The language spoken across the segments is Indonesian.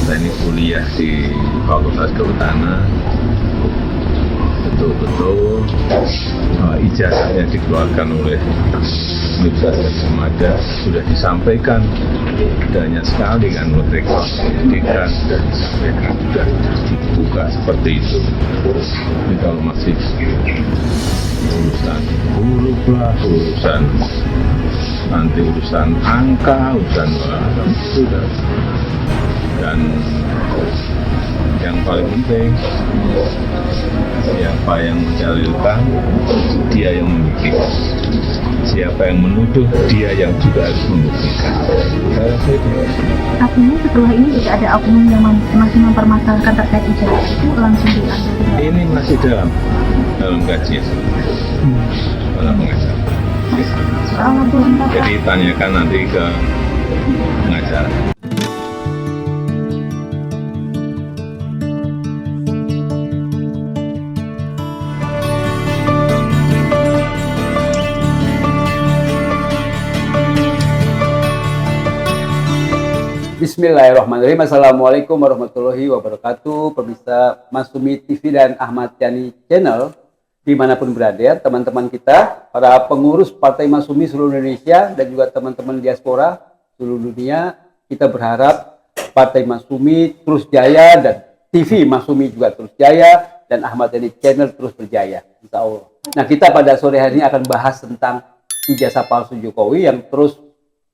Saya ini kuliah di Fakultas Kehutanan, betul-betul ijazahnya dikeluarkan oleh Universitas Gadjah Mada sudah disampaikan, banyak sekali kan menurut rektor pendidikan sudah disampaikan, sudah dibuka seperti itu. Tapi kalau masih urusan huruf lah, urusan nanti urusan angka, urusan sudah. Dan yang paling penting, siapa yang mencalilkan, dia yang membuktikan. Siapa yang menuduh, dia yang juga harus membuktikan. Saya rasa itu. Artinya setelah ini tidak ada oknum yang masih mempermasalahkan terkait ijazah itu langsung diambil. Ini masih dalam kajian para pengacara. Soal laporan Bapak. Jadi tanyakan nanti ke pengacara. Bismillahirrahmanirrahim. Assalamualaikum warahmatullahi wabarakatuh. Pemirsa Masumi TV dan Ahmad Yani Channel dimanapun berada, teman-teman kita, para pengurus Partai Masumi seluruh Indonesia dan juga teman-teman diaspora seluruh dunia, kita berharap Partai Masumi terus jaya dan TV Masumi juga terus jaya dan Ahmad Yani Channel terus berjaya, insya Allah. Nah, kita pada sore hari ini akan bahas tentang ijazah palsu Jokowi yang terus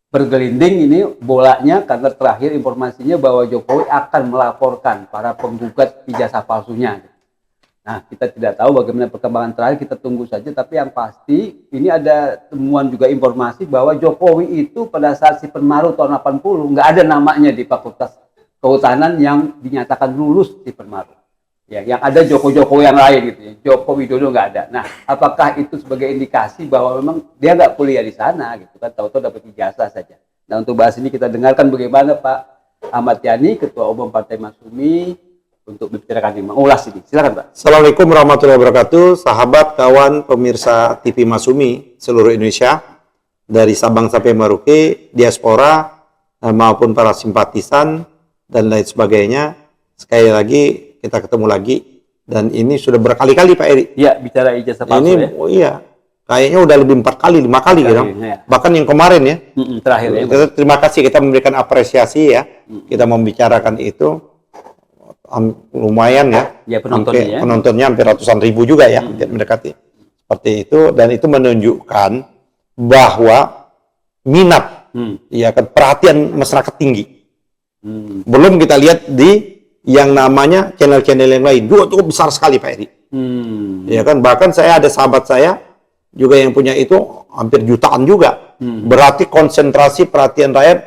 bergelinding ini bolanya, karena terakhir informasinya bahwa Jokowi akan melaporkan para penggugat ijazah palsunya. Nah, kita tidak tahu bagaimana perkembangan terakhir, kita tunggu saja. Tapi yang pasti ini ada temuan juga informasi bahwa Jokowi itu pada saat si Penmaru tahun 80 nggak ada namanya di Fakultas Kehutanan yang dinyatakan lulus si Penmaru. Ya, yang ada Joko yang lain gitu ya. Joko Widodo nggak ada. Nah, apakah itu sebagai indikasi bahwa memang dia nggak kuliah di sana gitu kan? Tahu-tahu dapat ijazah saja. Nah, untuk bahas ini kita dengarkan bagaimana Pak Ahmad Yani, Ketua Umum Partai Masumi, untuk membicarakan ini, mengulas ini. Silakan Pak. Assalamualaikum warahmatullahi wabarakatuh. Sahabat, kawan, pemirsa TV Masumi seluruh Indonesia, dari Sabang sampai Merauke, diaspora maupun para simpatisan dan lain sebagainya. Sekali lagi kita ketemu lagi, dan ini sudah berkali-kali Pak Eri. Iya, bicara ijazah palsu ini, ya. Oh iya, kayaknya udah lebih 4 kali, 5 kali gitu. Ya. Bahkan yang kemarin ya. Terakhir ya. Terima kasih, kita memberikan apresiasi ya. Kita membicarakan itu lumayan ya. Ya, penontonnya, penontonnya hampir ratusan ribu juga ya, mendekati. Seperti itu, dan itu menunjukkan bahwa minat, ya kan, perhatian masyarakat tinggi. Belum kita lihat di yang namanya channel-channel yang lain juga cukup besar sekali Pak Eri. Ya kan, bahkan saya ada sahabat saya juga yang punya itu hampir jutaan juga. Berarti konsentrasi perhatian rakyat,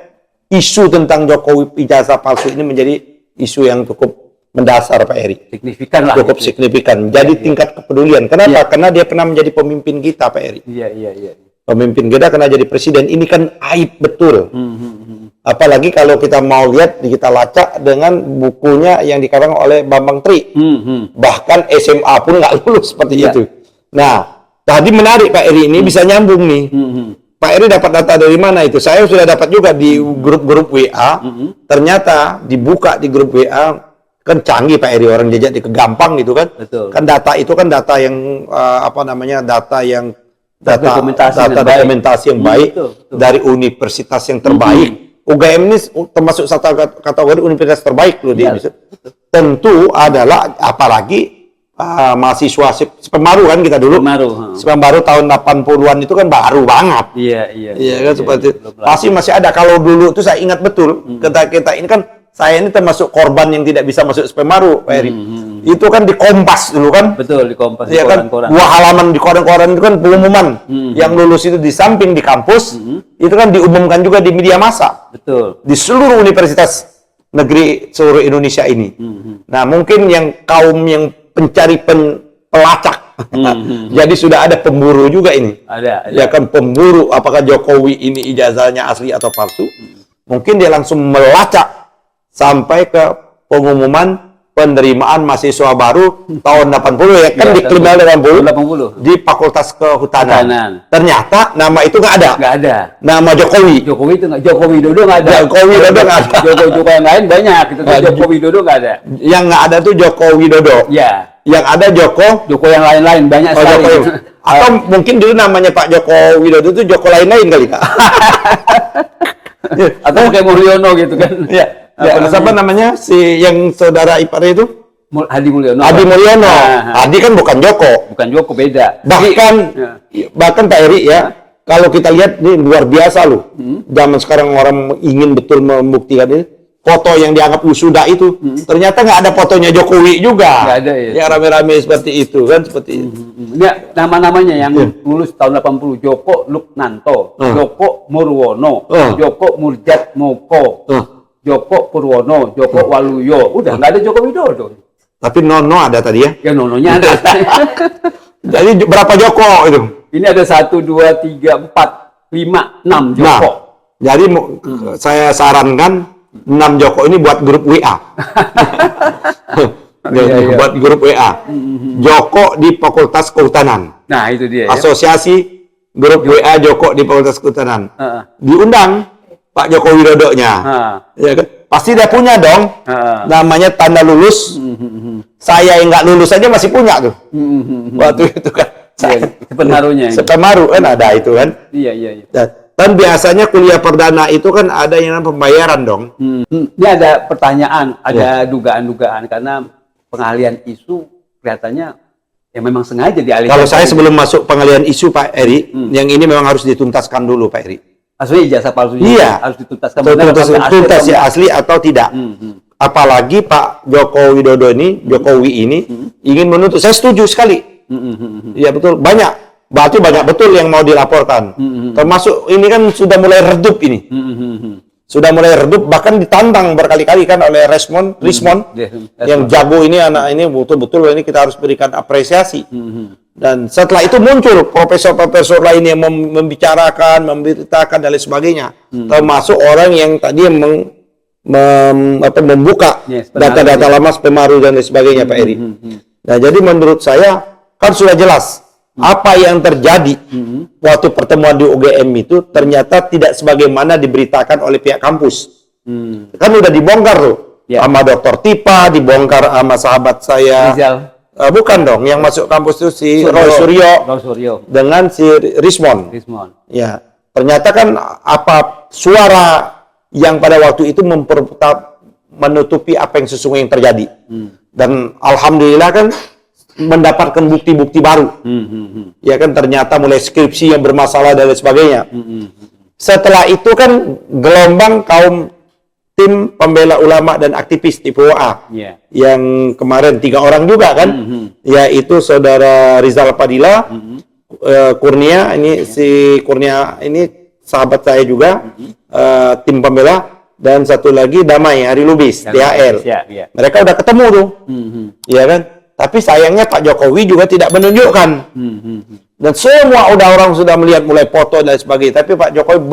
isu tentang Jokowi ijazah palsu ini menjadi isu yang cukup mendasar Pak Eri. Signifikan lah. Cukup gitu. signifikan. Jadi tingkat kepedulian. Kenapa? Karena dia pernah menjadi pemimpin kita Pak Eri. Iya. Pemimpin kita kena jadi presiden. Ini kan aib betul. Apalagi kalau kita mau lihat, kita lacak dengan bukunya yang dikarang oleh Bambang Tri. Bahkan SMA pun nggak lulus seperti itu. Nah, tadi menarik Pak Eri, ini bisa nyambung nih. Pak Eri dapat data dari mana itu? Saya sudah dapat juga di grup-grup WA. Ternyata dibuka di grup WA, kan canggih Pak Eri, orang jejak di kegampang gitu kan. Betul. Kan data itu kan data yang data yang dokumentasi yang baik, betul. Dari universitas yang terbaik. UGM ini termasuk satu kategori universitas terbaik loh di Indonesia. Tentu adalah apalagi mahasiswa Penmaru kan kita dulu. Penmaru tahun 80-an itu kan baru banget. Iya kan, seperti pasti masih ada. Kalau dulu itu saya ingat betul, kita ini kan, saya ini termasuk korban yang tidak bisa masuk Penmaru, Pak Eri. Itu kan di Kompas dulu kan. Betul, di Kompas. Iya kan, 2 halaman di koran-koran itu kan pengumuman. Yang lulus itu di samping di kampus, itu kan diumumkan juga di media massa. Betul. Di seluruh universitas negeri seluruh Indonesia ini. Nah, mungkin yang kaum yang pencari pelacak. Jadi sudah ada pemburu juga ini. Ada. Ya kan, pemburu apakah Jokowi ini ijazahnya asli atau palsu. Mungkin dia langsung melacak sampai ke pengumuman penerimaan mahasiswa baru tahun 80 ya kan Ya, di Kriminal 80 80. di Fakultas Kehutanan. Kehutanan. Ternyata nama itu nggak ada. Nggak ada. Nama Jokowi. Jokowi itu nggak, Joko Widodo nggak ada. Jokowi Widodo nggak ada. Joko yang lain banyak, itu Nggak ada. Joko Widodo nggak ada. Yang nggak ada tuh Joko Widodo. Ya, Yang ada Joko yang lain-lain banyak Oh, sekali. Joko. Atau mungkin dulu namanya Pak Joko Widodo itu Joko lain-lain kali Kak. Atau kayak Mulyono gitu kan. Ya, siapa namanya si yang saudara ipar itu? Hadi Mulyono. Adi Mulyono. Nah, Adi kan bukan Joko. bukan Joko, beda. Bahkan Pak Eri ya, kalau kita lihat ini luar biasa loh. Zaman sekarang orang ingin betul membuktikan ini. Foto yang dianggap wisuda itu ternyata nggak ada fotonya Jokowi juga. Nggak ada, ya. Yang rame-rame seperti itu kan seperti itu. Ya, nama-namanya yang lulus tahun 80, Joko Luknanto, Joko Murwono, Joko Murjat Moko, Joko Purwono, Joko Waluyo. Udah nggak ada Joko Widodo. Tapi Nono ada tadi ya. Ya nononya ada. Jadi berapa Joko itu? Ini ada 1, 2, 3, 4, 5, 6 Joko. Nah, jadi saya sarankan 6 Joko ini buat grup WA. Iya. Buat grup WA. Joko di Fakultas Kehutanan. Nah, itu dia ya. Asosiasi grup WA Joko di Fakultas Kehutanan. Diundang Pak Joko Widodo-nya. Ya kan? Pasti dia punya dong. Namanya tanda lulus. Saya yang nggak lulus aja masih punya tuh. Waktu itu kan. Sepenaruhnya. Sepenaruh kan ada itu kan. Iya. Dan biasanya kuliah perdana itu kan ada yang namanya pembayaran dong. Ini ada pertanyaan, ada dugaan-dugaan karena pengalian isu kelihatannya ya memang sengaja dialihkan. Kalau saya sebelum masuk pengalihan isu Pak Eri, yang ini memang harus dituntaskan dulu Pak Eri. Asli ijazah palsu Iya. harus dituntaskan. Benar, Tuntas ya asli asli atau tidak. Apalagi Pak Joko Widodo ini, Jokowi ini ingin menuntut. Saya setuju sekali. Iya betul, banyak. Berarti banyak betul yang mau dilaporkan. Termasuk ini kan sudah mulai redup ini. Sudah mulai redup, bahkan ditantang berkali-kali kan oleh Rismon yang jago ini, anak ini betul-betul ini kita harus berikan apresiasi. Dan setelah itu muncul profesor-profesor lain yang membicarakan, memberitakan dan lain sebagainya. Termasuk orang yang tadi membuka data-data lama Spemaru dan lain sebagainya Pak Eri. Nah jadi menurut saya kan sudah jelas apa yang terjadi waktu pertemuan di UGM itu ternyata tidak sebagaimana diberitakan oleh pihak kampus. Kan udah dibongkar tuh sama Dr. Tipa, dibongkar sama sahabat saya. Bukan dong, yang masuk kampus itu si Roy Suryo dengan si Rismon. Ya, ternyata kan apa suara yang pada waktu itu menutupi apa yang sesungguhnya yang terjadi. Dan alhamdulillah kan mendapatkan bukti-bukti baru. Ya kan ternyata mulai skripsi yang bermasalah dan lain sebagainya. Setelah itu kan gelombang kaum tim pembela ulama dan aktivis di POA yang kemarin 3 orang juga kan, yaitu saudara Rizal Padilla, Kurnia ini si Kurnia ini sahabat saya juga, tim pembela, dan satu lagi Damai Hari Lubis DHL. Mereka udah ketemu tuh, ya kan. Tapi sayangnya Pak Jokowi juga tidak menunjukkan. Dan semua orang sudah melihat mulai foto dan sebagainya. Tapi Pak Jokowi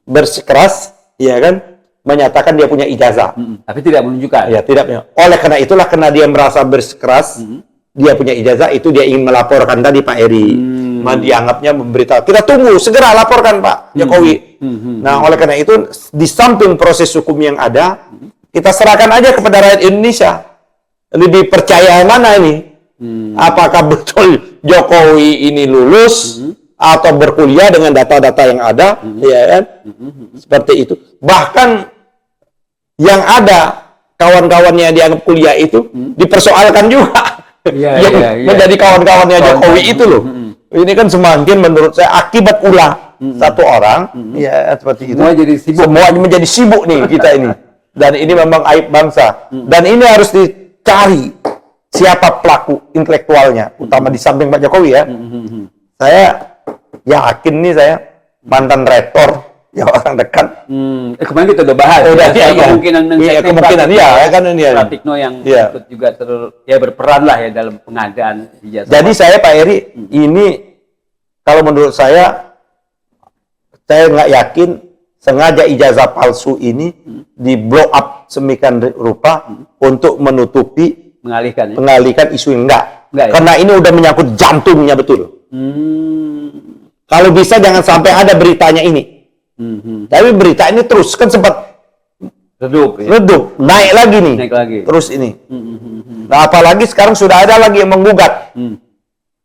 bersikeras, ya kan, menyatakan dia punya ijazah. Tapi tidak menunjukkan. Ya, tidak. Oleh karena itulah, karena dia merasa bersikeras, dia punya ijazah, itu dia ingin melaporkan tadi Pak Eri. Dianggapnya memberitahu. Kita tunggu, segera laporkan Pak Jokowi. Nah, oleh karena itu, di samping proses hukum yang ada, kita serahkan aja kepada rakyat Indonesia. Lebih percaya mana ini? Apakah betul Jokowi ini lulus atau berkuliah dengan data-data yang ada, ya kan? Seperti itu. Bahkan yang ada kawan-kawannya yang dianggap kuliah itu dipersoalkan juga. Menjadi kawan-kawannya Jokowi itu loh. Ini kan semakin menurut saya akibat ulah satu orang, ya seperti itu. Semua menjadi sibuk nih kita ini. Dan ini memang aib bangsa. Dan ini harus dicari siapa pelaku intelektualnya, utama di samping Pak Jokowi ya. Saya yakin nih, saya mantan rektor, ya orang dekat. Kemarin kita udah bahas. Kemungkinan ya kan ini. Pratikno yang ikut juga berperan lah ya dalam pengadaan ijazah. Jadi saya Pak Eri, ini kalau menurut saya nggak yakin sengaja ijazah palsu ini di blow up semikian rupa untuk menutupi, Mengalihkan ya. mengalihkan isu yang enggak. Enggak ya? Karena ini udah menyangkut jantungnya betul. Kalau bisa jangan sampai ada beritanya ini. Tapi berita ini terus kan sempat Redup ya. redup, naik lagi nih. Naik lagi. Terus ini. Nah, apalagi sekarang sudah ada lagi yang menggugat.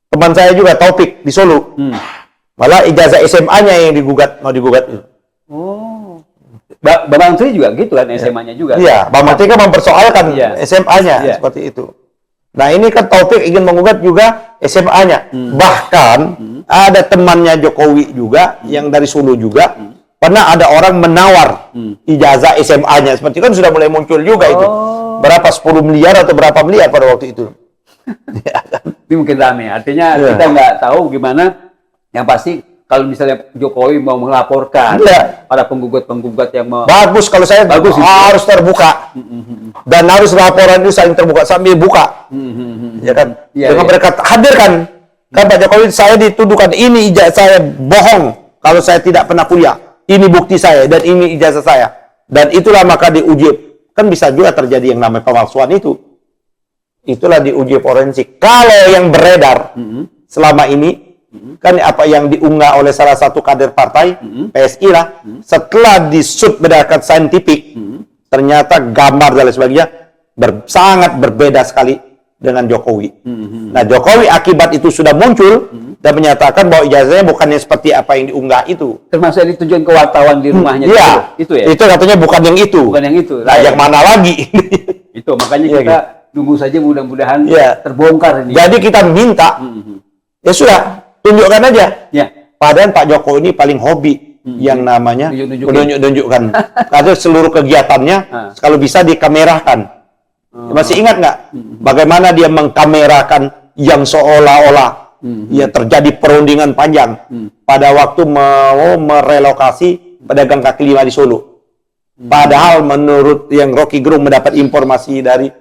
Teman saya juga Taufik di Solo. Malah ijazah SMA-nya yang digugat, mau digugat itu. Oh. Bang Menteri juga gitu kan, SMA-nya juga. Iya, Bang Menteri kan mempersoalkan Iya. SMA-nya Iya. seperti itu. Nah, ini kan Taufik ingin menggugat juga SMA-nya. Bahkan ada temannya Jokowi juga yang dari Solo juga. Pernah ada orang menawar ijazah SMA-nya. Seperti kan sudah mulai muncul juga itu. Berapa 10 miliar atau berapa miliar pada waktu itu. Ini mungkin rame. Artinya kita nggak tahu gimana. Yang pasti kalau misalnya Jokowi mau melaporkan para penggugat-penggugat yang mau Bagus kalau saya Bagus itu. harus terbuka. Dan harus laporan itu saling terbuka sambil buka. Ya kan? Iya, Dengan iya. mereka hadirkan. Kan Pak Jokowi saya dituduhkan ini ijazah saya bohong kalau saya tidak pernah kuliah. Ini bukti saya dan ini ijazah saya. Dan itulah maka diuji. Kan bisa juga terjadi yang namanya pemalsuan itu. Itulah diuji forensik. Kalau yang beredar selama ini kan apa yang diunggah oleh salah satu kader partai PSI lah, setelah disut berdasarkan saintifik, ternyata gambar dan lain sebagainya sangat berbeda sekali dengan Jokowi. Nah, Jokowi akibat itu sudah muncul dan menyatakan bahwa ijazahnya bukannya seperti apa yang diunggah itu. termasuk yang ditujukan ke wartawan di rumahnya Iya, itu ya. Itu katanya bukan yang itu. Bukan yang itu. Nah, yang mana lagi? Itu makanya Iya, kita tunggu saja mudah-mudahan Iya. terbongkar ini. Jadi kita minta, ya sudah, tunjukkan aja. Ya. Padahal Pak Jokowi ini paling hobi yang namanya Nunjuk-nunjukin. menunjuk-nunjukkan. Karena seluruh kegiatannya kalau bisa dikamerakan. Masih ingat nggak bagaimana dia mengkamerakan yang seolah-olah ya terjadi perundingan panjang pada waktu mau merelokasi pedagang kaki lima di Solo. Padahal menurut yang Rocky Gerung mendapat informasi dari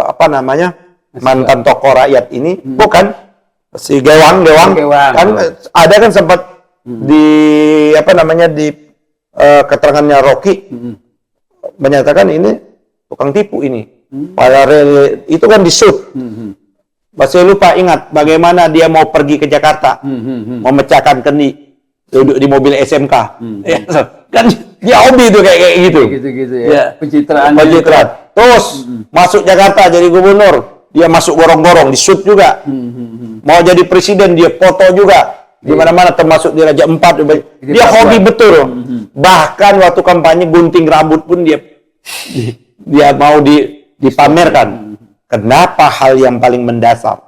apa namanya mantan tokoh rakyat ini, bukan si Gewang kan ada kan sempat di apa namanya di keterangannya Rocky menyatakan ini tukang tipu ini. Padahal itu kan disut. Masih lupa ingat bagaimana dia mau pergi ke Jakarta, memecahkan kendi, duduk di mobil SMK. Ya, kan dia hobi itu kayak gitu. Gitu-gitu ya. Ya. Pencitraan. Terus masuk Jakarta jadi gubernur, dia masuk gorong-gorong, disut juga. Mau jadi presiden dia foto juga. Di mana-mana termasuk di Raja Empat. Dia hobi betul. Bahkan waktu kampanye gunting rambut pun dia mau dipamerkan. Kenapa hal yang paling mendasar,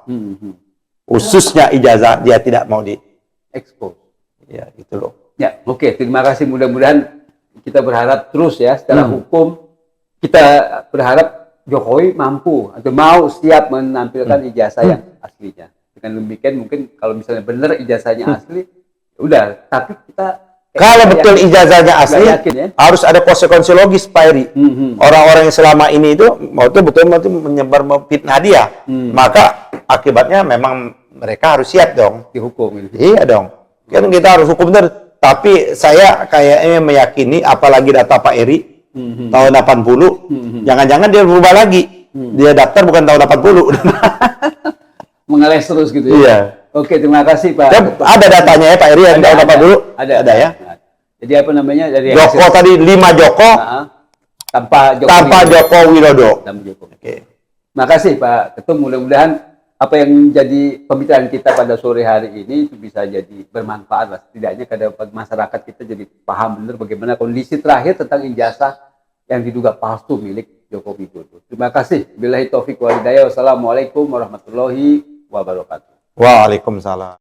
khususnya ijazah, dia tidak mau Expose. ya gitu loh. Ya, oke. Terima kasih. Mudah-mudahan kita berharap terus ya secara hukum. Kita berharap Jokowi mampu atau mau siap menampilkan ijazah yang aslinya. Dengan demikian mungkin kalau misalnya benar ijazahnya asli, udah. Tapi kita Kalau betul ijazahnya asli, yakin, ya? harus ada konsekuensi logis, Pak Eri. Orang-orang yang selama ini itu betul menyebar fitnah dia, maka akibatnya memang mereka harus siap dong. Dihukum. Iya dong. Kan kita harus hukum benar. Tapi saya kayaknya meyakini, apalagi data Pak Eri tahun 80, jangan-jangan dia berubah lagi. Dia daftar bukan tahun 80. Mengeles terus gitu ya. Iya. Oke, terima kasih Pak. Ada datanya ya Pak Eri yang tahun 80? Ada ya. Jadi apa namanya dari Joko tadi 5 Joko tanpa Joko Widodo. Oke. Makasih Pak Ketum. Mudah-mudahan apa yang menjadi pembicaraan kita pada sore hari ini itu bisa jadi bermanfaat lah. Setidaknya kepada masyarakat kita jadi paham benar bagaimana kondisi terakhir tentang ijazah yang diduga palsu milik Joko Widodo. Terima kasih. Billahi taufiq wal hidayah. Wassalamualaikum warahmatullahi wabarakatuh. Waalaikumsalam.